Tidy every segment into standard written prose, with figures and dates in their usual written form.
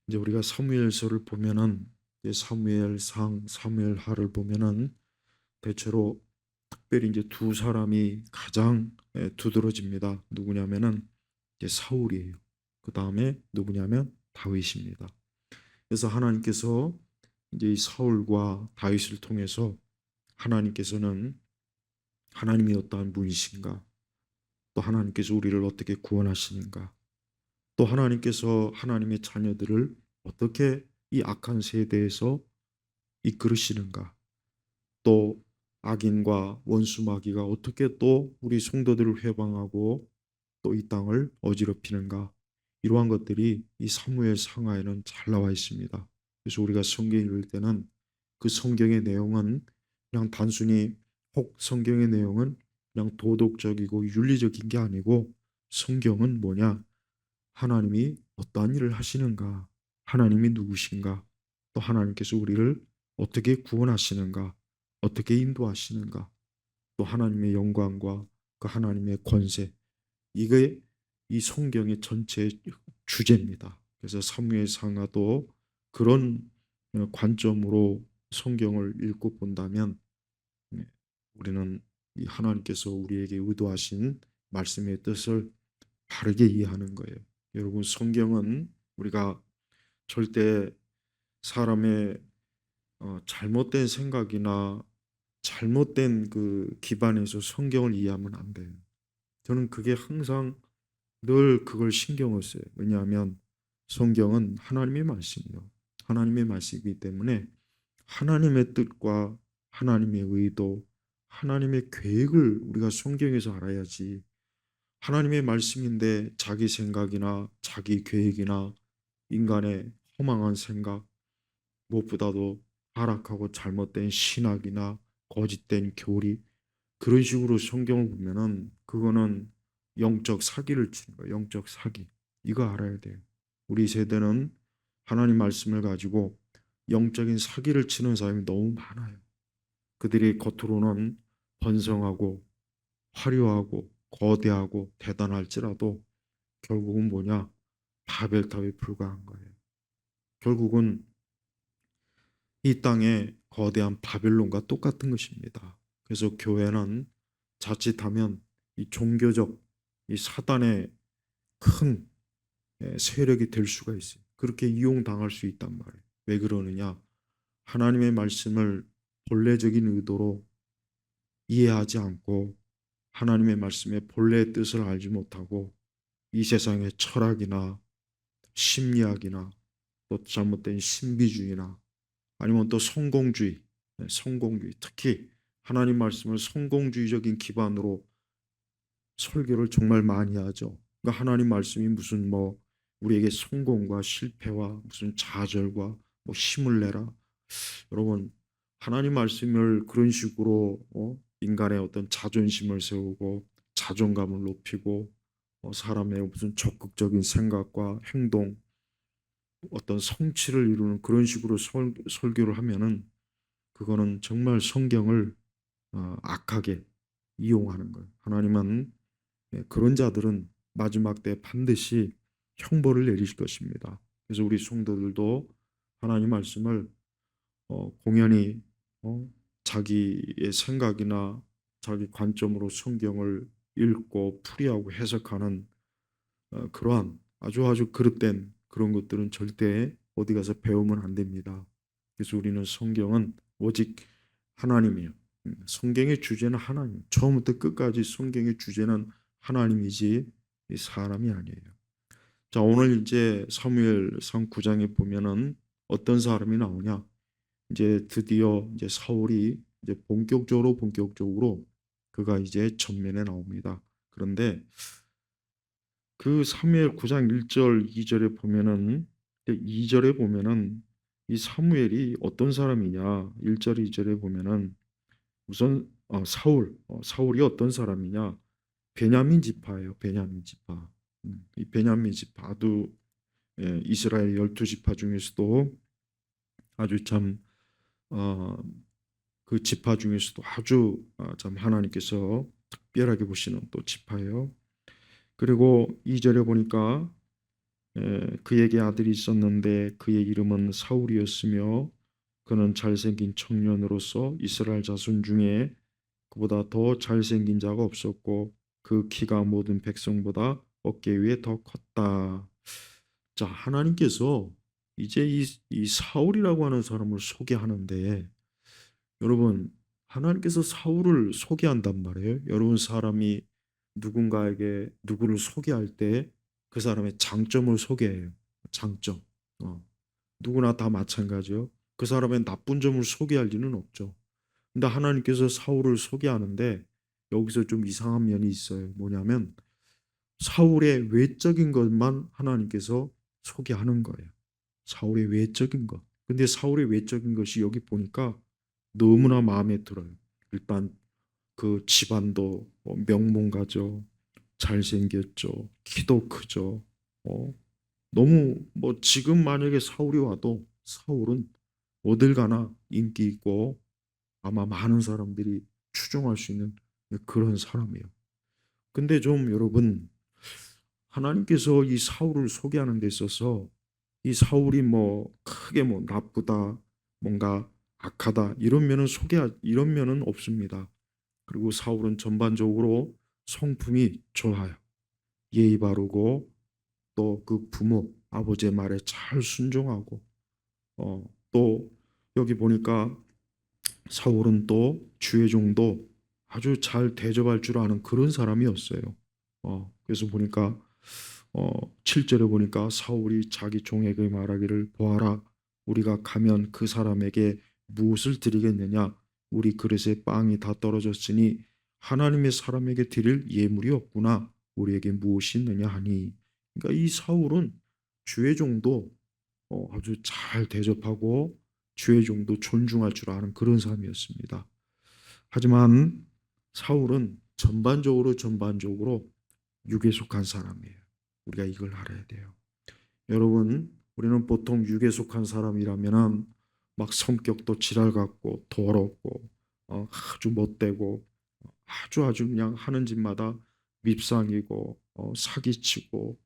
이제 우리가 사무엘서를 보면은 이제 사무엘상, 사무엘하를 보면은 대체로 특별히 이제 두 사람이 가장 두드러집니다. 누구냐면은 이제 사울이에요. 그 다음에 누구냐면 다윗입니다. 그래서 하나님께서 이제 이 사울과 다윗을 통해서 하나님께서는 하나님이 어떠한 분이신가, 또 하나님께서 우리를 어떻게 구원하시는가, 또 하나님께서 하나님의 자녀들을 어떻게 이 악한 세대에서 이끌으시는가, 또 악인과 원수 마귀가 어떻게 또 우리 성도들을 회방하고 또 이 땅을 어지럽히는가, 이러한 것들이 이 사무엘 상하에는 잘 나와 있습니다. 그래서 우리가 성경 읽을 때는 그 성경의 내용은 그냥 단순히 혹 성경의 내용은 그냥 도덕적이고 윤리적인 게 아니고, 성경은 뭐냐, 하나님이 어떠한 일을 하시는가, 하나님이 누구신가, 또 하나님께서 우리를 어떻게 구원하시는가, 어떻게 인도하시는가, 또 하나님의 영광과 그 하나님의 권세, 이게 이 성경의 전체 주제입니다. 그래서 사무엘 상하도 그런 관점으로 성경을 읽고 본다면 우리는 이 하나님께서 우리에게 의도하신 말씀의 뜻을 바르게 이해하는 거예요. 여러분, 성경은 우리가 절대 사람의 잘못된 생각이나 잘못된 그 기반에서 성경을 이해하면 안 돼요. 저는 그게 항상 늘 그걸 신경을 써요. 왜냐하면 성경은 하나님의 말씀이요, 하나님의 말씀이기 때문에 하나님의 뜻과 하나님의 의도, 하나님의 계획을 우리가 성경에서 알아야지, 하나님의 말씀인데 자기 생각이나 자기 계획이나 인간의 허망한 생각, 무엇보다도 타락하고 잘못된 신학이나 거짓된 교리, 그런 식으로 성경을 보면은 그거는 영적 사기를 치는 거예요. 영적 사기. 이거 알아야 돼요. 우리 세대는 하나님 말씀을 가지고 영적인 사기를 치는 사람이 너무 많아요. 그들이 겉으로는 번성하고 화려하고 거대하고 대단할지라도 결국은 뭐냐? 바벨탑에 불과한 거예요. 결국은 이 땅의 거대한 바벨론과 똑같은 것입니다. 그래서 교회는 자칫하면 이 종교적 이 사단의 큰 세력이 될 수가 있어요. 그렇게 이용당할 수 있단 말이에요. 왜 그러느냐? 하나님의 말씀을 본래적인 의도로 이해하지 않고 하나님의 말씀의 본래의 뜻을 알지 못하고 이 세상의 철학이나 심리학이나 또 잘못된 신비주의나 아니면 또 성공주의, 성공주의, 특히 하나님 말씀을 성공주의적인 기반으로 설교를 정말 많이 하죠. 그러니까 하나님 말씀이 무슨 뭐 우리에게 성공과 실패와 무슨 좌절과 뭐 힘을 내라. 여러분, 하나님 말씀을 그런 식으로 인간의 어떤 자존심을 세우고 자존감을 높이고 사람의 무슨 적극적인 생각과 행동, 어떤 성취를 이루는 그런 식으로 설교를 하면은 그거는 정말 성경을 악하게 이용하는 거예요. 하나님은 그런 자들은 마지막 때 반드시 형벌을 내리실 것입니다. 그래서 우리 성도들도 하나님 말씀을 공연히 자기의 생각이나 자기 관점으로 성경을 읽고 풀이하고 해석하는 그러한 아주 그릇된 그런 것들은 절대 어디 가서 배우면 안 됩니다. 그래서 우리는 성경은 오직 하나님이에요. 성경의 주제는 하나님. 처음부터 끝까지 성경의 주제는 하나님이지 이 사람이 아니에요. 자, 오늘 이제 사무엘상 9장에 보면은 어떤 사람이 나오냐? 이제 드디어 이제 사울이 이제 본격적으로 그가 이제 전면에 나옵니다. 그런데 그 사무엘 9장 1절 2절에 보면은 2절에 보면은 이 사무엘이 어떤 사람이냐? 1절 2절에 보면은 우선 사울이 어떤 사람이냐? 베냐민 지파예요. 베냐민 지파. 이 베냐민 지파도 이스라엘 12지파 중에서도 아주 참 어, 그 지파 중에서도 아주 참 하나님께서 특별하게 보시는 또 지파예요. 그리고 2절에 보니까 그에게 아들이 있었는데 그의 이름은 사울이었으며 그는 잘생긴 청년으로서 이스라엘 자손 중에 그보다 더 잘생긴 자가 없었고 그 키가 모든 백성보다 어깨 위에 더 컸다. 자, 하나님께서 이제 이 사울이라고 하는 사람을 소개하는데 여러분, 하나님께서 사울을 소개한단 말이에요. 여러분, 사람이 누군가에게 누구를 소개할 때 그 사람의 장점을 소개해요. 장점. 누구나 다 마찬가지요. 그 사람의 나쁜 점을 소개할 리는 없죠. 근데 하나님께서 사울을 소개하는데 여기서 좀 이상한 면이 있어요. 뭐냐면 사울의 외적인 것만 하나님께서 소개하는 거예요. 사울의 외적인 것. 근데 사울의 외적인 것이 여기 보니까 너무나 마음에 들어요. 일단 그 집안도 명문가죠. 잘생겼죠. 키도 크죠. 어, 너무 지금 만약에 사울이 와도 사울은 어딜 가나 인기 있고 아마 많은 사람들이 추종할 수 있는 그런 사람이에요. 근데 좀 여러분 하나님께서 이 사울을 소개하는 데 있어서 이 사울이 크게 나쁘다, 뭔가 악하다 이런 면은 없습니다. 그리고 사울은 전반적으로 성품이 좋아요. 예의 바르고 또 그 부모, 아버지의 말에 잘 순종하고 또 여기 보니까 사울은 또 주의 종도 아주 잘 대접할 줄 아는 그런 사람이었어요. 그래서 보니까 7절에 보니까 사울이 자기 종에게 말하기를 보아라 우리가 가면 그 사람에게 무엇을 드리겠느냐 우리 그릇에 빵이 다 떨어졌으니 하나님의 사람에게 드릴 예물이 없구나 우리에게 무엇이 있느냐 하니 그러니까 이 사울은 주의 종도 아주 잘 대접하고 주의 종도 존중할 줄 아는 그런 사람이었습니다. 하지만 사울은 전반적으로 육에 속한 사람이에요. 우리가 이걸 알아야 돼요. 여러분, 우리는 보통 육에 속한 사람이라면은 막 성격도 지랄 같고 더럽고 아주 못되고 아주 그냥 하는 짓마다 밉상이고 사기치고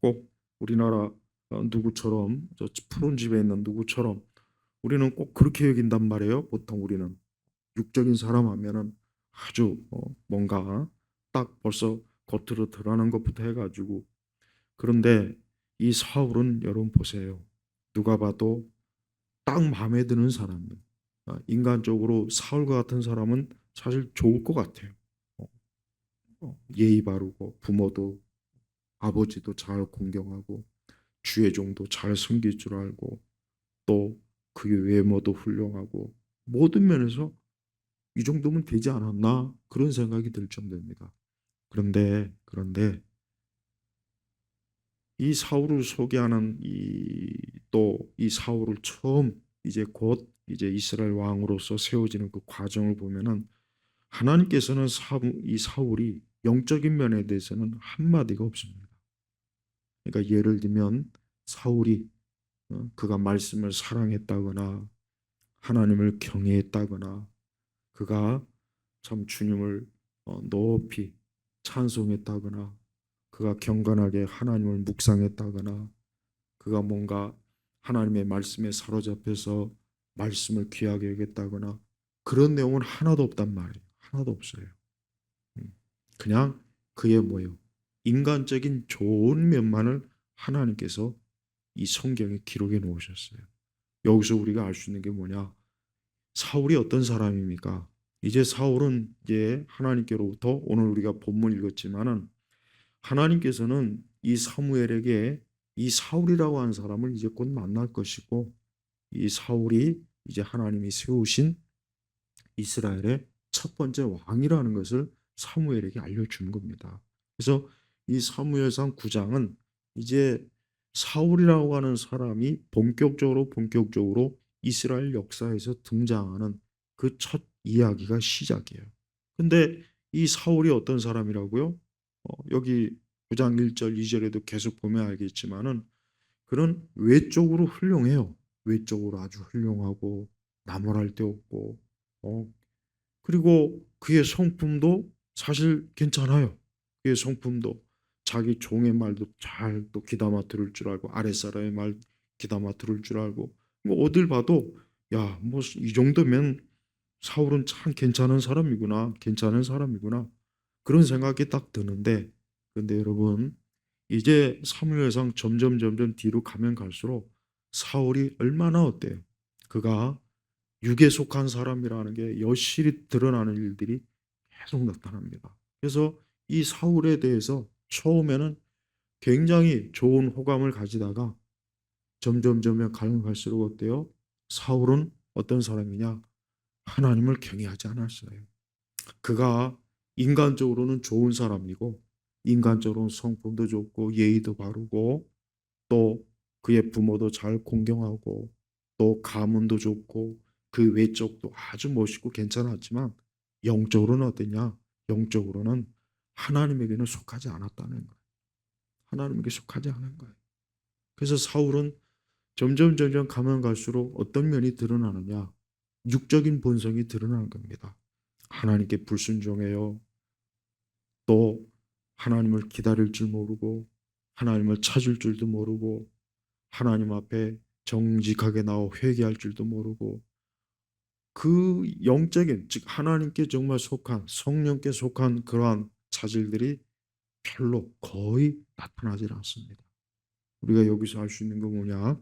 꼭 우리나라 누구처럼 저 푸른 집에 있는 누구처럼 우리는 꼭 그렇게 여긴단 말이에요. 보통 우리는 육적인 사람 하면은 아주 뭔가 딱 벌써 겉으로 드러나는 것부터 해가지고 그런데 이 사울은 여러분 보세요. 누가 봐도 딱 마음에 드는 사람이에요. 인간적으로 사울과 같은 사람은 사실 좋을 것 같아요. 어, 예의 바르고 부모도 아버지도 잘 공경하고 주의 종도 잘 섬길 줄 알고 또 그의 외모도 훌륭하고 모든 면에서 이 정도면 되지 않았나 그런 생각이 들 정도입니다. 그런데 이 사울을 소개하는 또 이 사울을 처음 이제 곧 이제 이스라엘 왕으로서 세워지는 그 과정을 보면은 하나님께서는 이 사울이 영적인 면에 대해서는 한마디가 없습니다. 그러니까 예를 들면 사울이 그가 말씀을 사랑했다거나 하나님을 경외했다거나 그가 참 주님을 높이 찬송했다거나 그가 경건하게 하나님을 묵상했다거나 그가 뭔가 하나님의 말씀에 사로잡혀서 말씀을 귀하게 여겼다거나 그런 내용은 하나도 없단 말이에요. 하나도 없어요. 음. 그냥 그의 뭐예요? 인간적인 좋은 면만을 하나님께서 이 성경에 기록해 놓으셨어요. 여기서 우리가 알 수 있는 게 뭐냐? 사울이 어떤 사람입니까? 이제 사울은 이제 하나님께로부터 오늘 우리가 본문 읽었지만은 하나님께서는 이 사무엘에게 이 사울이라고 하는 사람을 이제 곧 만날 것이고 이 사울이 이제 하나님이 세우신 이스라엘의 첫 번째 왕이라는 것을 사무엘에게 알려주는 겁니다. 그래서 이 사무엘상 9장은 이제 사울이라고 하는 사람이 본격적으로 이스라엘 역사에서 등장하는 그 첫 이야기가 시작이에요. 근데 이 사울이 어떤 사람이라고요? 여기 9장 1절 2절에도 계속 보면 알겠지만은 그는 외적으로 훌륭해요. 외적으로 아주 훌륭하고 나무랄 데 없고 그리고 그의 성품도 사실 괜찮아요. 그의 성품도 자기 종의 말도 잘 또 귀담아 들을 줄 알고 아랫사람의 말 귀담아 들을 줄 알고 뭐 어딜 봐도 야, 뭐 이 정도면 사울은 참 괜찮은 사람이구나. 괜찮은 사람이구나. 그런 생각이 딱 드는데 근데 여러분 이제 사무엘상 점점 뒤로 가면 갈수록 사울이 얼마나 어때요? 그가 육에 속한 사람이라는 게 여실히 드러나는 일들이 계속 나타납니다. 그래서 이 사울에 대해서 처음에는 굉장히 좋은 호감을 가지다가 점점 가면 갈수록 어때요? 사울은 어떤 사람이냐? 하나님을 경외하지 않았어요. 그가 인간적으로는 좋은 사람이고 인간적으로는 성품도 좋고 예의도 바르고 또 그의 부모도 잘 공경하고 또 가문도 좋고 그 외적도 아주 멋있고 괜찮았지만 영적으로는 어떠냐? 영적으로는 하나님에게는 속하지 않았다는 거예요. 하나님에게 속하지 않은 거예요. 그래서 사울은 점점 가면 갈수록 어떤 면이 드러나느냐? 육적인 본성이 드러나는 겁니다. 하나님께 불순종해요. 또 하나님을 기다릴 줄 모르고 하나님을 찾을 줄도 모르고 하나님 앞에 정직하게 나와 회개할 줄도 모르고 그 영적인 즉 하나님께 정말 속한 성령께 속한 그러한 자질들이 별로 거의 나타나질 않습니다. 우리가 여기서 알 수 있는 건 뭐냐?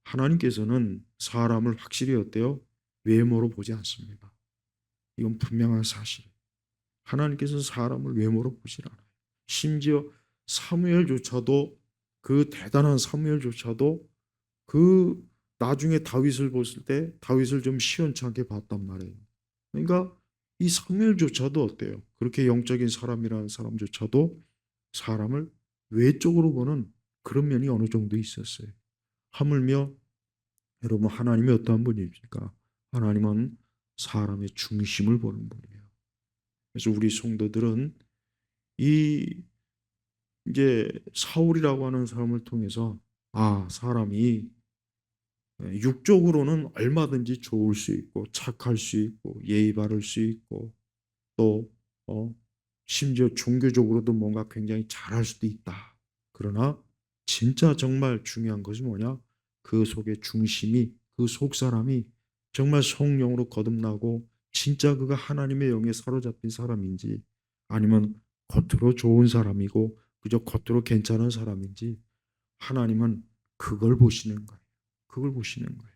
하나님께서는 사람을 확실히 어때요? 외모로 보지 않습니다. 이건 분명한 사실. 하나님께서는 사람을 외모로 보질 않아요. 심지어 사무엘조차도 그 대단한 사무엘조차도 그 나중에 다윗을 봤을 때 다윗을 좀 시원찮게 봤단 말이에요. 그러니까 이 사무엘조차도 어때요? 그렇게 영적인 사람이라는 사람조차도 사람을 외적으로 보는 그런 면이 어느 정도 있었어요. 하물며 여러분 하나님이 어떠한 분입니까? 하나님은 사람의 중심을 보는 분이에요. 그래서 우리 성도들은 이 이제 사울이라고 하는 사람을 통해서 아, 사람이 육적으로는 얼마든지 좋을 수 있고 착할 수 있고 예의 바를 수 있고 또 심지어 종교적으로도 뭔가 굉장히 잘할 수도 있다. 그러나 진짜 정말 중요한 것이 뭐냐? 그 속의 중심이 그 속 사람이 정말 성령으로 거듭나고 진짜 그가 하나님의 영에 사로잡힌 사람인지 아니면 겉으로 좋은 사람이고 그저 겉으로 괜찮은 사람인지 하나님은 그걸 보시는 거예요. 그걸 보시는 거예요.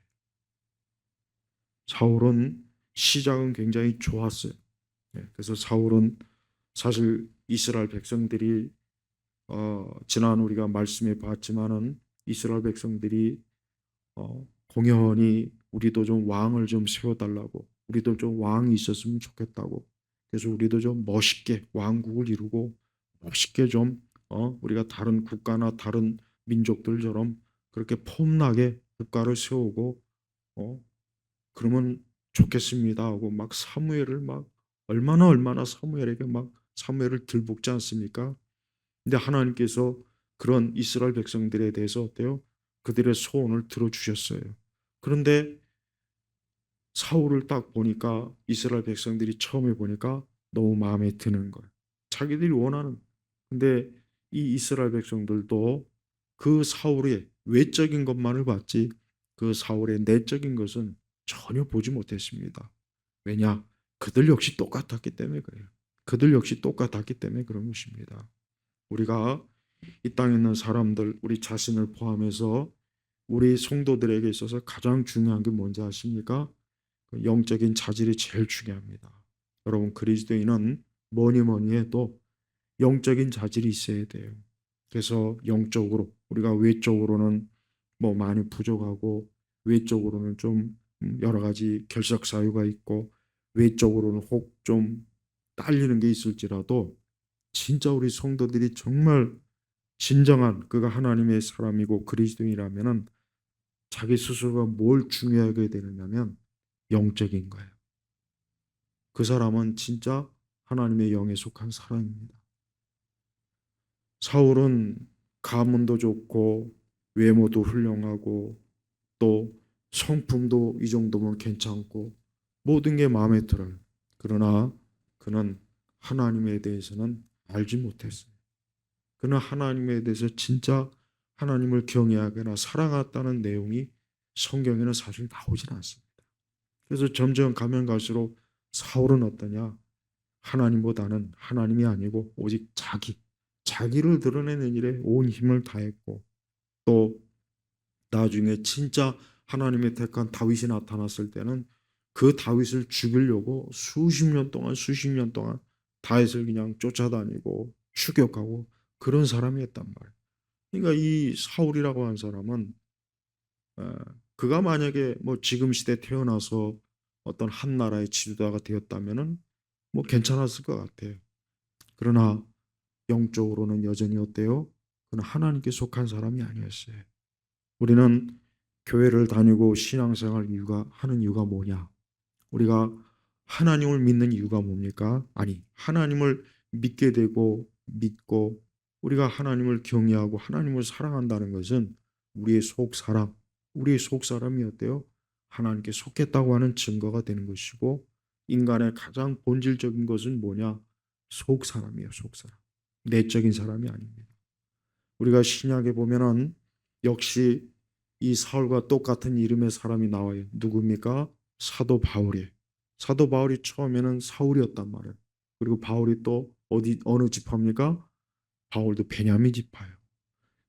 사울은 시작은 굉장히 좋았어요. 그래서 사울은 사실 이스라엘 백성들이 지난 우리가 말씀에 봤지만은 이스라엘 백성들이 공연히 우리도 좀 왕을 좀 세워달라고 우리도 좀 왕이 있었으면 좋겠다고 그래서 우리도 좀 멋있게 왕국을 이루고 멋있게 좀 우리가 다른 국가나 다른 민족들처럼 그렇게 폼나게 국가를 세우고 어, 그러면 좋겠습니다 하고 막 사무엘을 막 얼마나 사무엘에게 막 사무엘을 들볶지 않습니까? 근데 하나님께서 그런 이스라엘 백성들에 대해서 어때요? 그들의 소원을 들어주셨어요. 그런데 사울을 딱 보니까 이스라엘 백성들이 처음에 보니까 너무 마음에 드는 거예요. 자기들이 원하는. 근데 이 이스라엘 백성들도 그 사울의 외적인 것만을 봤지 그 사울의 내적인 것은 전혀 보지 못했습니다. 왜냐? 그들 역시 똑같았기 때문에 그래요. 그들 역시 똑같았기 때문에 그런 것입니다. 우리가 이 땅에 있는 사람들, 우리 자신을 포함해서 우리 성도들에게 있어서 가장 중요한 게 뭔지 아십니까? 영적인 자질이 제일 중요합니다. 여러분 그리스도인은 뭐니 해도 영적인 자질이 있어야 돼요. 그래서 영적으로 우리가 외적으로는 뭐 많이 부족하고 외적으로는 좀 여러 가지 결석 사유가 있고 외적으로는 혹 좀 딸리는 게 있을지라도 진짜 우리 성도들이 정말 진정한 그가 하나님의 사람이고 그리스도인이라면은 자기 스스로가 뭘 중요하게 되느냐면 영적인 거예요. 그 사람은 진짜 하나님의 영에 속한 사람입니다. 사울은 가문도 좋고 외모도 훌륭하고 또 성품도 이 정도면 괜찮고 모든 게 마음에 들어요. 그러나 그는 하나님에 대해서는 알지 못했어요. 그는 하나님에 대해서 진짜 하나님을 경외하거나 사랑했다는 내용이 성경에는 사실 나오진 않습니다. 그래서 점점 가면 갈수록 사울은 어떠냐? 하나님보다는 하나님이 아니고 오직 자기를 드러내는 일에 온 힘을 다했고, 또 나중에 진짜 하나님의 택한 다윗이 나타났을 때는 그 다윗을 죽이려고 수십 년 동안 다윗을 그냥 쫓아다니고 추격하고 그런 사람이었단 말이에요. 그러니까 이 사울이라고 한 사람은 어, 그가 만약에 뭐 지금 시대 태어나서 어떤 한 나라의 지도자가 되었다면은 뭐 괜찮았을 것 같아요. 그러나 영적으로는 여전히 어때요? 그는 하나님께 속한 사람이 아니었어요. 우리는 교회를 다니고 신앙생활 하는 이유가 뭐냐? 우리가 하나님을 믿는 이유가 뭡니까? 아니, 하나님을 믿게 되고 믿고 우리가 하나님을 경외하고 하나님을 사랑한다는 것은 우리의 우리의 속 사람이 어때요? 하나님께 속했다고 하는 증거가 되는 것이고, 인간의 가장 본질적인 것은 뭐냐? 속 사람이에요, 속 사람. 내적인 사람이 아닙니다. 우리가 신약에 보면은 역시 이 사울과 똑같은 이름의 사람이 나와요. 누굽니까? 사도 바울이에요. 사도 바울이 처음에는 사울이었단 말이에요. 그리고 바울이 또 어느 지파입니까? 바울도 베냐민 지파예요.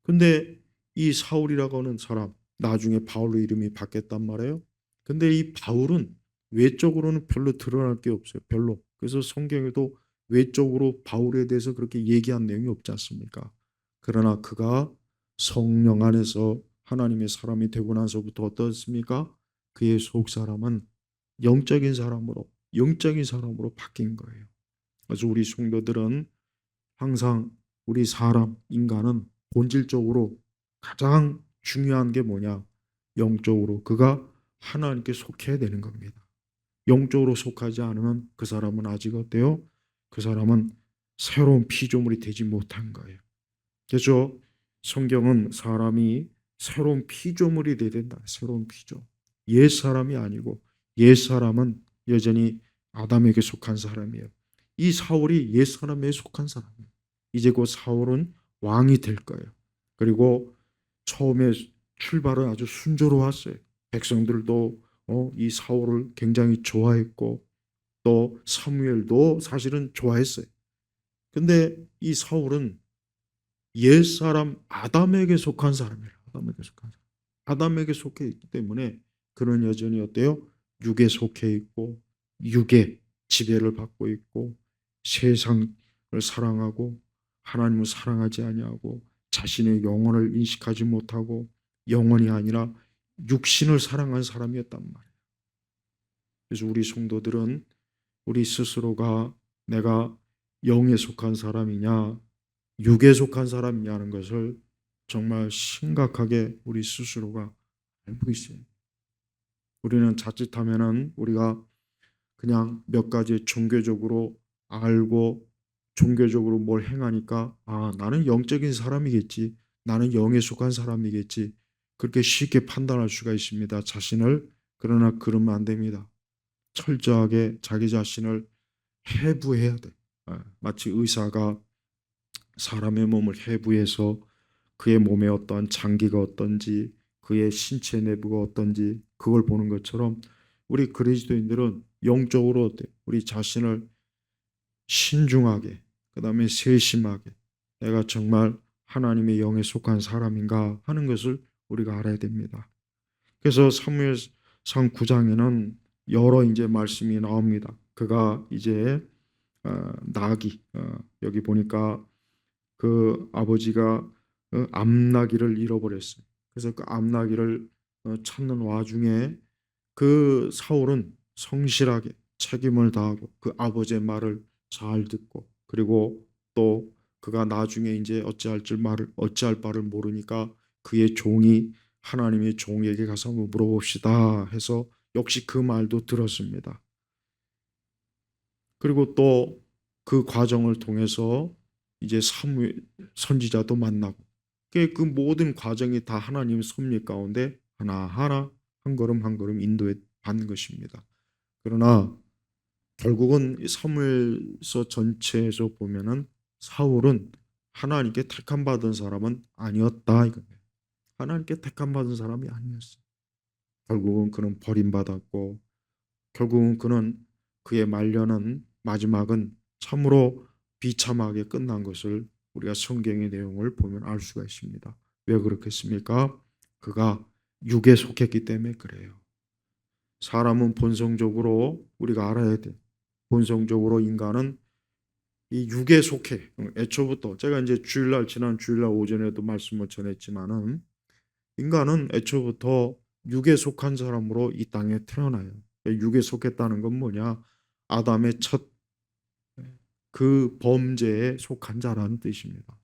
근데 이 사울이라고 하는 사람 나중에 바울로 이름이 바뀌었단 말이에요. 근데 이 바울은 외적으로는 별로 드러날 게 없어요. 별로. 그래서 성경에도 외적으로 바울에 대해서 그렇게 얘기한 내용이 없지 않습니까? 그러나 그가 성령 안에서 하나님의 사람이 되고 나서부터 어떻습니까? 그의 속 사람은 영적인 사람으로 바뀐 거예요. 그래서 우리 성도들은 항상 우리 인간은 본질적으로 가장 중요한 게 뭐냐? 영적으로 그가 하나님께 속해야 되는 겁니다. 영적으로 속하지 않으면 그 사람은 아직 어때요? 그 사람은 새로운 피조물이 되지 못한 거예요. 그래서 성경은 사람이 새로운 피조물이 되어야 된다. 새로운 피조. 옛 사람이 아니고 옛 사람은 여전히 아담에게 속한 사람이에요. 이 사울이 옛 사람에 속한 사람이에요. 이제 곧 사울은 왕이 될 거예요. 그리고 처음에 출발은 아주 순조로웠어요. 백성들도 이 사울을 굉장히 좋아했고 또 사무엘도 사실은 좋아했어요. 근데 이 사울은 옛사람 아담에게 속한 사람이에요. 아담에게 속한 사람. 아담에게 속해 있기 때문에 그는 여전히 어때요? 육에 속해 있고 육의 지배를 받고 있고 세상을 사랑하고 하나님을 사랑하지 아니하고 자신의 영혼을 인식하지 못하고 영혼이 아니라 육신을 사랑한 사람이었단 말이에요. 그래서 우리 성도들은 우리 스스로가 내가 영에 속한 사람이냐 육에 속한 사람이냐는 것을 정말 심각하게 우리 스스로가 알고 있어요. 우리는 자칫하면은 우리가 그냥 몇 가지 종교적으로 알고 종교적으로 뭘 행하니까 나는 영적인 사람이겠지. 나는 영에 속한 사람이겠지. 그렇게 쉽게 판단할 수가 있습니다. 자신을. 그러나 그러면 안 됩니다. 철저하게 자기 자신을 해부해야 돼. 마치 의사가 사람의 몸을 해부해서 그의 몸에 어떠한 장기가 어떤지 그의 신체 내부가 어떤지 그걸 보는 것처럼 우리 그리스도인들은 영적으로 어때? 우리 자신을 신중하게 그다음에 세심하게 내가 정말 하나님의 영에 속한 사람인가 하는 것을 우리가 알아야 됩니다. 그래서 사무엘상 9장에는 여러 이제 말씀이 나옵니다. 그가 이제 여기 보니까 그 아버지가 암나귀를 잃어버렸어요. 그래서 그 암나귀를 찾는 와중에 그 사울은 성실하게 책임을 다하고 그 아버지의 말을 잘 듣고 그리고 또 그가 나중에 이제 어찌할 바를 모르니까 그의 종이 하나님의 종에게 가서 한번 물어봅시다 해서 역시 그 말도 들었습니다. 그리고 또 그 과정을 통해서 이제 사무엘 선지자도 만나고 그 모든 과정이 다 하나님의 섭리 가운데 하나하나 한 걸음 한 걸음 인도해 받는 것입니다. 그러나 결국은 사무엘서 전체에서 보면은 사울은 하나님께 택함 받은 사람은 아니었다 이거예요. 하나님께 택함 받은 사람이 아니었어. 결국은 그는 버림받았고 결국은 그는 그의 말년은 마지막은 참으로 비참하게 끝난 것을 우리가 성경의 내용을 보면 알 수가 있습니다. 왜 그렇겠습니까? 그가 육에 속했기 때문에 그래요. 사람은 본성적으로 우리가 알아야 돼. 본성적으로 인간은 이 육에 속해. 애초부터 제가 이제 지난 주일날 오전에도 말씀을 전했지만은 인간은 애초부터 육에 속한 사람으로 이 땅에 태어나요. 육에 속했다는 건 뭐냐? 아담의 첫 그 범죄에 속한 자라는 뜻입니다.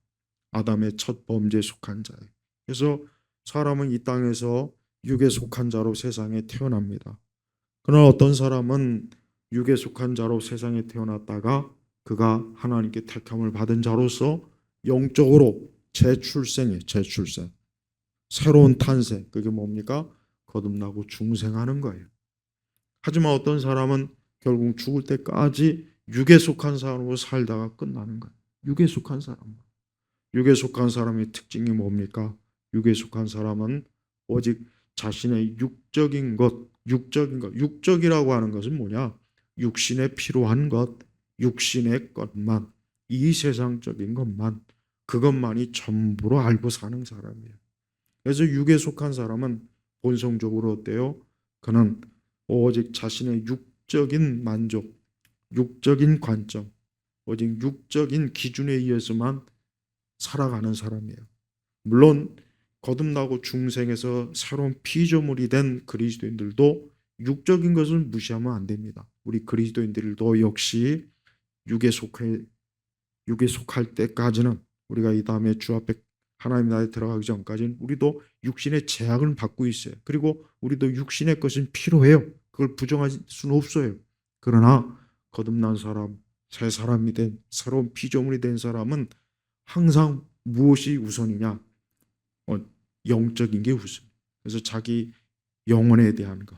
아담의 첫 범죄에 속한 자예요. 그래서 사람은 이 땅에서 육에 속한 자로 세상에 태어납니다. 그러나 어떤 사람은 육에 속한 자로 세상에 태어났다가 그가 하나님께 택함을 받은 자로서 영적으로 재출생, 새로운 탄생, 그게 뭡니까? 거듭나고 중생하는 거예요. 하지만 어떤 사람은 결국 죽을 때까지 육에 속한 사람으로 살다가 끝나는 거예요. 육에 속한 사람. 육에 속한 사람의 특징이 뭡니까? 육에 속한 사람은 오직 자신의 육적이라고 하는 것은 뭐냐? 육신에 필요한 것, 육신의 것만, 이 세상적인 것만, 그것만이 전부로 알고 사는 사람이에요. 그래서 육에 속한 사람은 본성적으로 어때요? 그는 오직 자신의 육적인 만족, 육적인 관점, 오직 육적인 기준에 의해서만 살아가는 사람이에요. 물론 거듭나고 중생에서 새로운 피조물이 된 그리스도인들도 육적인 것을 무시하면 안 됩니다. 우리 그리스도인들도 역시 육에 속해 육에 속할 때까지는 우리가 이 다음에 주 앞에 하나님 나라에 들어가기 전까지는 우리도 육신의 제약을 받고 있어요. 그리고 우리도 육신의 것은 필요해요. 그걸 부정할 수는 없어요. 그러나 거듭난 사람, 새 사람이 된 새로운 피조물이 된 사람은 항상 무엇이 우선이냐? 영적인 게 우선. 그래서 자기 영혼에 대한 것,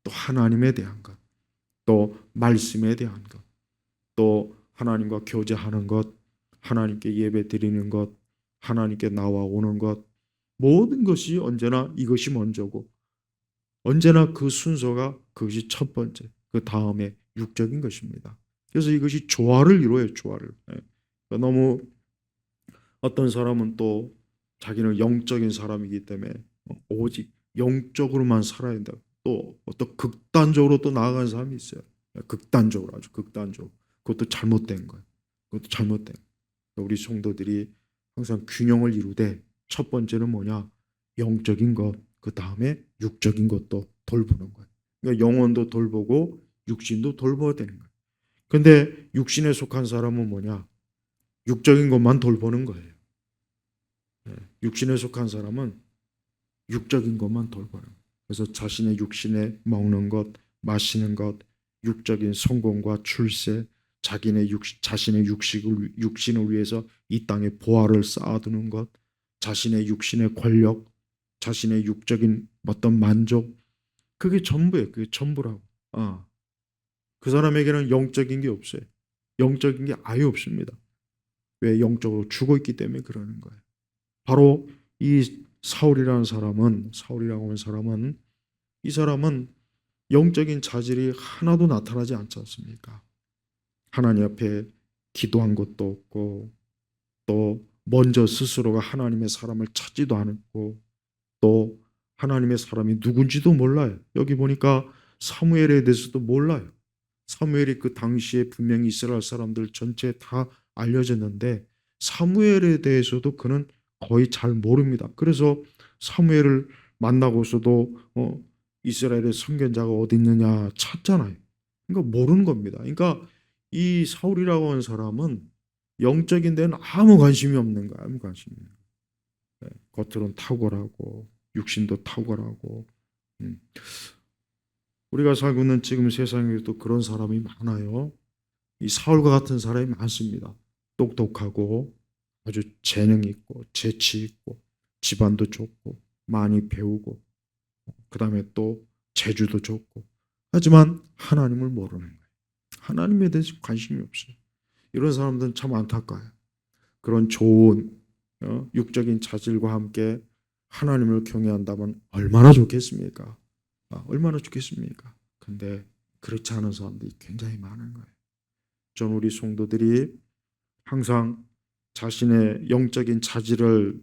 또 하나님에 대한 것, 또 말씀에 대한 것, 또 하나님과 교제하는 것, 하나님께 예배 드리는 것, 하나님께 나와 오는 것, 모든 것이 언제나 이것이 먼저고 언제나 그 순서가 그것이 첫 번째, 그 다음에 육적인 것입니다. 그래서 이것이 조화를 이루어요. 조화를. 너무 어떤 사람은 또 자기는 영적인 사람이기 때문에 오직 영적으로만 살아야 된다. 또 어떤 극단적으로 또 나아가는 사람이 있어요. 극단적으로, 아주 극단적으로. 그것도 잘못된 거예요. 그것도 잘못된 거예요. 우리 성도들이 항상 균형을 이루되 첫 번째는 뭐냐? 영적인 것, 그 다음에 육적인 것도 돌보는 거예요. 그러니까 영혼도 돌보고 육신도 돌봐야 되는 거예요. 근데 육신에 속한 사람은 뭐냐? 육적인 것만 돌보는 거예요. 육신에 속한 사람은 육적인 것만 돌보는 거예요. 그래서 자신의 육신에 먹는 것, 마시는 것, 육적인 성공과 출세, 자신의 육신을 위해서 이 땅에 보화를 쌓아두는 것, 자신의 육신의 권력, 자신의 육적인 어떤 만족, 그게 전부예요. 그게 전부라고. 그 사람에게는 영적인 게 없어요. 영적인 게 아예 없습니다. 왜? 영적으로 죽어 있기 때문에 그러는 거예요. 바로 이 사울이라고 하는 사람은 이 사람은 영적인 자질이 하나도 나타나지 않지 않습니까? 하나님 앞에 기도한 것도 없고 또 먼저 스스로가 하나님의 사람을 찾지도 않았고 또 하나님의 사람이 누군지도 몰라요. 여기 보니까 사무엘에 대해서도 몰라요. 사무엘이 그 당시에 분명히 이스라엘 사람들 전체에 다 알려졌는데 사무엘에 대해서도 그는 거의 잘 모릅니다. 그래서 사무엘을 만나고서도 이스라엘의 선견자가 어디 있느냐 찾잖아요. 그러니까 모르는 겁니다. 그러니까 이 사울이라고 하는 사람은 영적인 데는 아무 관심이 없는 거야. 아무 관심이 없는 거야. 겉으로는 탁월하고 육신도 탁월하고 우리가 살고 있는 지금 세상에도 그런 사람이 많아요. 이 사울과 같은 사람이 많습니다. 똑똑하고 아주 재능 있고 재치 있고 집안도 좋고 많이 배우고 그다음에 또 재주도 좋고 하지만 하나님을 모르는 거예요. 하나님에 대해서 관심이 없어요. 이런 사람들은 참 안타까워요. 그런 좋은 육적인 자질과 함께 하나님을 경외한다면 얼마나 좋겠습니까? 얼마나 좋겠습니까? 근데 그렇지 않은 사람들이 굉장히 많은 거예요. 전 우리 성도들이 항상 자신의 영적인 자질을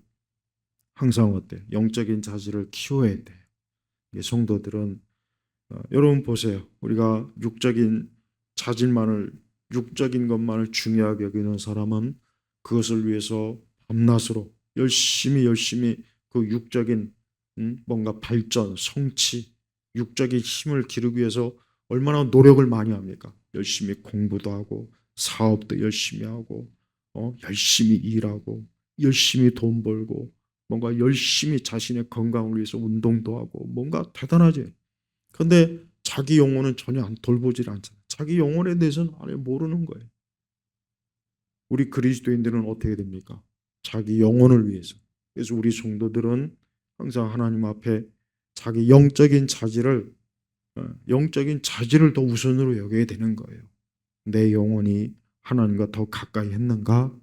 항상 어때? 영적인 자질을 키워야 돼. 성도들은 여러분 보세요. 우리가 육적인 것만을 중요하게 여기는 사람은 그것을 위해서 밤낮으로 열심히 그 육적인 뭔가 발전, 성취, 육적인 힘을 기르기 위해서 얼마나 노력을 많이 합니까? 열심히 공부도 하고 사업도 열심히 하고 열심히 일하고 열심히 돈 벌고 뭔가 열심히 자신의 건강을 위해서 운동도 하고 뭔가 대단하지. 근데 자기 영혼은 전혀 돌보질 않잖아요. 자기 영혼에 대해서는 아예 모르는 거예요. 우리 그리스도인들은 어떻게 됩니까? 자기 영혼을 위해서. 그래서 우리 성도들은 항상 하나님 앞에 자기 영적인 자질을 더 우선으로 여겨야 되는 거예요. 내 영혼이 하나님과 더 가까이 했는가?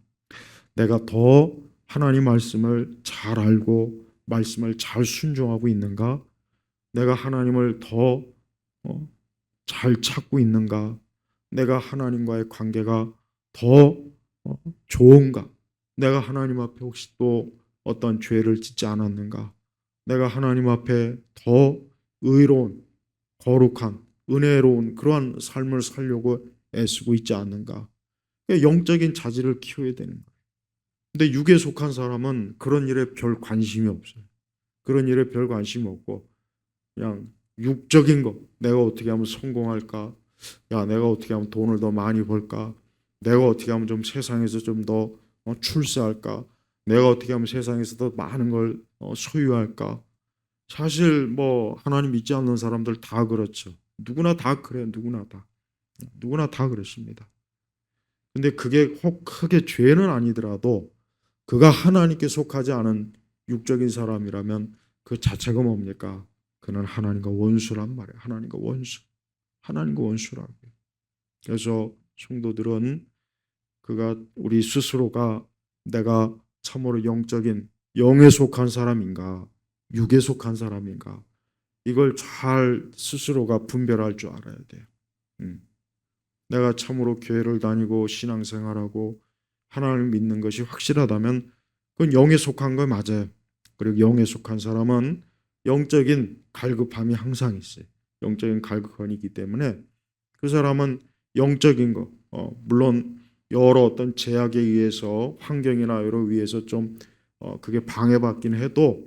내가 더 하나님 말씀을 잘 알고 말씀을 잘 순종하고 있는가? 내가 하나님을 더 잘 찾고 있는가? 내가 하나님과의 관계가 더 좋은가? 내가 하나님 앞에 혹시 또 어떤 죄를 짓지 않았는가? 내가 하나님 앞에 더 의로운, 거룩한, 은혜로운 그러한 삶을 살려고 애쓰고 있지 않는가? 영적인 자질을 키워야 되는 거예요. 근데 육에 속한 사람은 그런 일에 별 관심이 없어요. 그런 일에 별 관심이 없고 그냥 육적인 거, 내가 어떻게 하면 성공할까? 내가 어떻게 하면 돈을 더 많이 벌까? 내가 어떻게 하면 좀 세상에서 좀 더 출세할까? 내가 어떻게 하면 세상에서 더 많은 걸 소유할까? 사실 뭐 하나님 믿지 않는 사람들 다 그렇죠. 누구나 다 그래요. 누구나 다 그렇습니다. 근데 그게 혹 크게 죄는 아니더라도 그가 하나님께 속하지 않은 육적인 사람이라면 그 자체가 뭡니까? 그는 하나님과 원수란 말이에요. 하나님과 원수라고요. 그래서 성도들은 우리 스스로가 내가 참으로 영에 속한 사람인가, 육에 속한 사람인가, 이걸 잘 스스로가 분별할 줄 알아야 돼요. 내가 참으로 교회를 다니고 신앙생활하고 하나님을 믿는 것이 확실하다면 그건 영에 속한 거 맞아요. 그리고 영에 속한 사람은 영적인 갈급함이 항상 있어요. 영적인 갈급함이 있기 때문에 그 사람은 영적인 거, 물론 여러 어떤 제약에 의해서 환경이나 여러 위해서 좀 그게 방해받긴 해도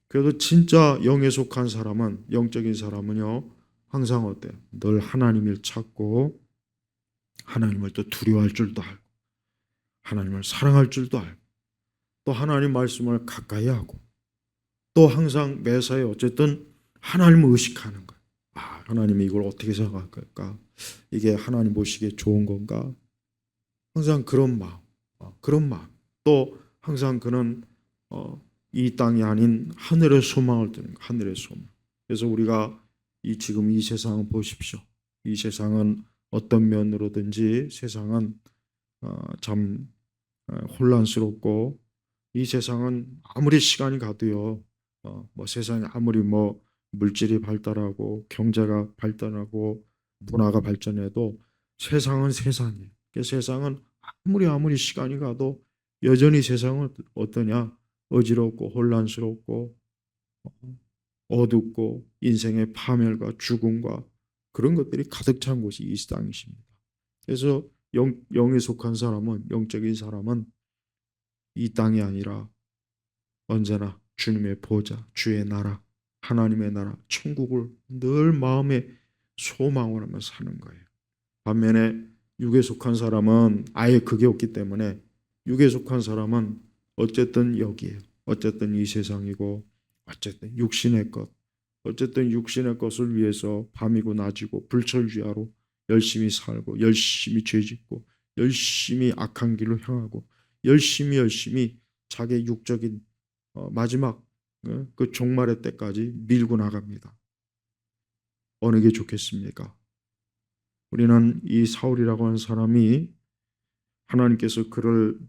그래도 진짜 영에 속한 사람은 영적인 사람은요 항상 어때요? 늘 하나님을 찾고 하나님을 또 두려워할 줄도 알고 하나님을 사랑할 줄도 알고 또 하나님 말씀을 가까이 하고 또 항상 매사에 어쨌든 하나님을 의식하는 거예요. 하나님이 이걸 어떻게 생각할까? 이게 하나님 보시기에 좋은 건가? 항상 그런 마음. 또 항상 그는 이 땅이 아닌 하늘의 소망을 두는 거예요. 하늘의 소망. 그래서 우리가 지금 이 세상을 보십시오. 이 세상은 어떤 면으로든지 세상은 참 혼란스럽고 이 세상은 아무리 시간이 가도요. 뭐 세상이 아무리 뭐 물질이 발달하고 경제가 발달하고 문화가 발전해도 세상은 세상이에요. 그 세상은 아무리 시간이 가도 여전히 세상은 어떠냐? 어지럽고 혼란스럽고 어둡고 인생의 파멸과 죽음과 그런 것들이 가득 찬 곳이 이 땅이십니다. 그래서 영에 속한 사람은 영적인 사람은 이 땅이 아니라 언제나 주님의 보좌, 주의 나라, 하나님의 나라, 천국을 늘 마음에 소망을 하며 사는 거예요. 반면에 육에 속한 사람은 아예 그게 없기 때문에 육에 속한 사람은 어쨌든 여기에요. 어쨌든 이 세상이고 어쨌든 육신의 것을 위해서 밤이고 낮이고 불철주야로 열심히 살고 열심히 죄짓고 열심히 악한 길로 향하고 열심히 자기 육적인 마지막 그 종말의 때까지 밀고 나갑니다. 어느 게 좋겠습니까? 우리는 이 사울이라고 하는 사람이 하나님께서 그를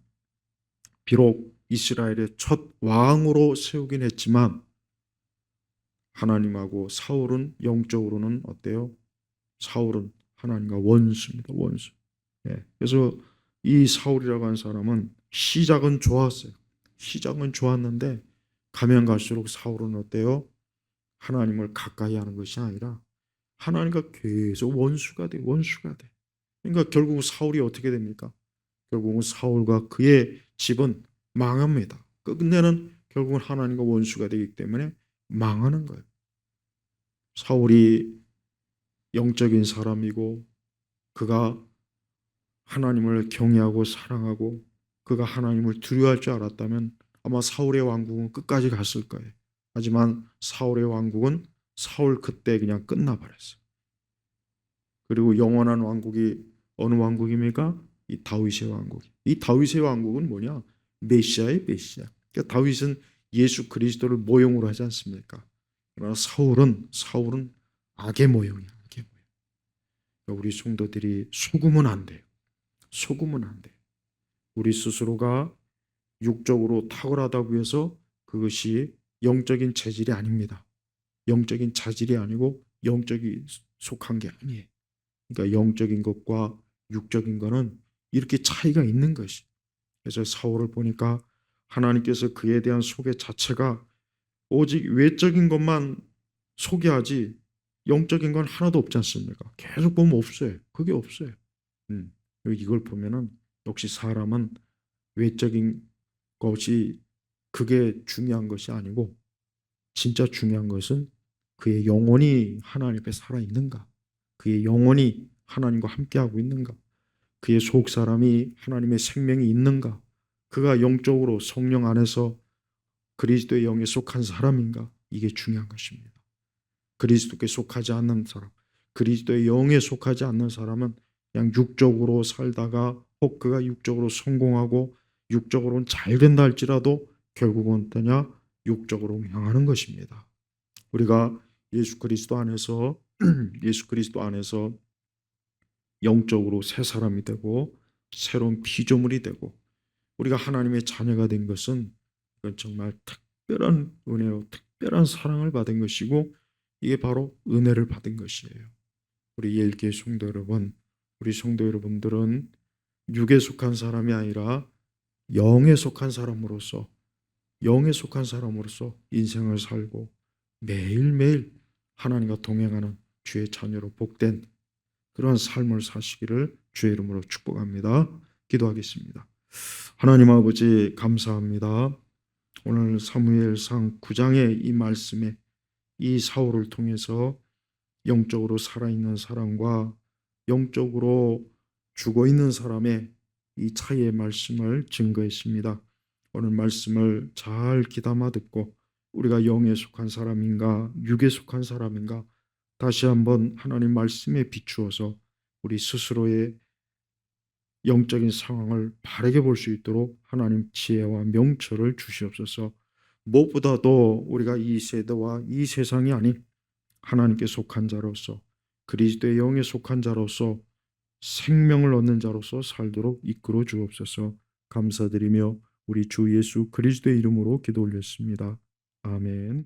비록 이스라엘의 첫 왕으로 세우긴 했지만 하나님하고 사울은 영적으로는 어때요? 사울은 하나님과 원수입니다. 원수. 예. 그래서 이 사울이라고 하는 사람은 시작은 좋았어요. 시작은 좋았는데 가면 갈수록 사울은 어때요? 하나님을 가까이 하는 것이 아니라 하나님과 계속 원수가 돼. 원수가 돼. 그러니까 결국 사울이 어떻게 됩니까? 결국은 사울과 그의 집은 망합니다. 끝내는 결국은 하나님과 원수가 되기 때문에 망하는 거예요. 사울이 영적인 사람이고 그가 하나님을 경외하고 사랑하고 그가 하나님을 두려워할 줄 알았다면 아마 사울의 왕국은 끝까지 갔을 거예요. 하지만 사울의 왕국은 사울 그때 그냥 끝나버렸어요. 그리고 영원한 왕국이 어느 왕국입니까? 이 다윗의 왕국. 이 다윗의 왕국은 뭐냐? 메시아의 메시아. 그러니까 다윗은 예수 그리스도를 모형으로 하지 않습니까? 그러나 사울은 악의 모형이야. 악의 모형. 그러니까 우리 성도들이 속으면 안 돼요. 속으면 안 돼요. 우리 스스로가 육적으로 탁월하다고 해서 그것이 영적인 체질이 아닙니다. 영적인 자질이 아니고 영적이 속한 게 아니에요. 그러니까 영적인 것과 육적인 것은 이렇게 차이가 있는 것이. 그래서 사울을 보니까 하나님께서 그에 대한 소개 자체가 오직 외적인 것만 소개하지 영적인 건 하나도 없지 않습니까? 계속 보면 없어요. 그게 없어요. 이걸 보면은 역시 사람은 외적인 것이 그게 중요한 것이 아니고 진짜 중요한 것은 그의 영혼이 하나님 앞에 살아있는가, 그의 영혼이 하나님과 함께하고 있는가, 그의 속 사람이 하나님의 생명이 있는가, 그가 영적으로 성령 안에서 그리스도의 영에 속한 사람인가, 이게 중요한 것입니다. 그리스도께 속하지 않는 사람, 그리스도의 영에 속하지 않는 사람은 그냥 육적으로 살다가 혹 그가 육적으로 성공하고 육적으로는 잘 된다 할지라도 결국은 어떠냐? 육적으로 향하는 것입니다. 우리가 예수 그리스도 안에서 예수 그리스도 안에서 영적으로 새 사람이 되고 새로운 피조물이 되고 우리가 하나님의 자녀가 된 것은 그건 정말 특별한 은혜로 특별한 사랑을 받은 것이고 이게 바로 은혜를 받은 것이에요. 우리 예일교회 성도 여러분, 우리 성도 여러분들은 육에 속한 사람이 아니라 영에 속한 사람으로서 인생을 살고 매일매일 하나님과 동행하는 주의 자녀로 복된 그런 삶을 사시기를 주의 이름으로 축복합니다. 기도하겠습니다. 하나님 아버지 감사합니다. 오늘 사무엘상 9장의 이 말씀에 이 사울을 통해서 영적으로 살아있는 사람과 영적으로 죽어있는 사람의 이 차이의 말씀을 증거했습니다. 오늘 말씀을 잘 귀담아 듣고 우리가 영에 속한 사람인가 육에 속한 사람인가 다시 한번 하나님 말씀에 비추어서 우리 스스로의 영적인 상황을 바르게 볼 수 있도록 하나님 지혜와 명철을 주시옵소서. 무엇보다도 우리가 이 세대와 이 세상이 아닌 하나님께 속한 자로서 그리스도의 영에 속한 자로서 생명을 얻는 자로서 살도록 이끌어 주옵소서. 감사드리며 우리 주 예수 그리스도의 이름으로 기도 올렸습니다. 아멘.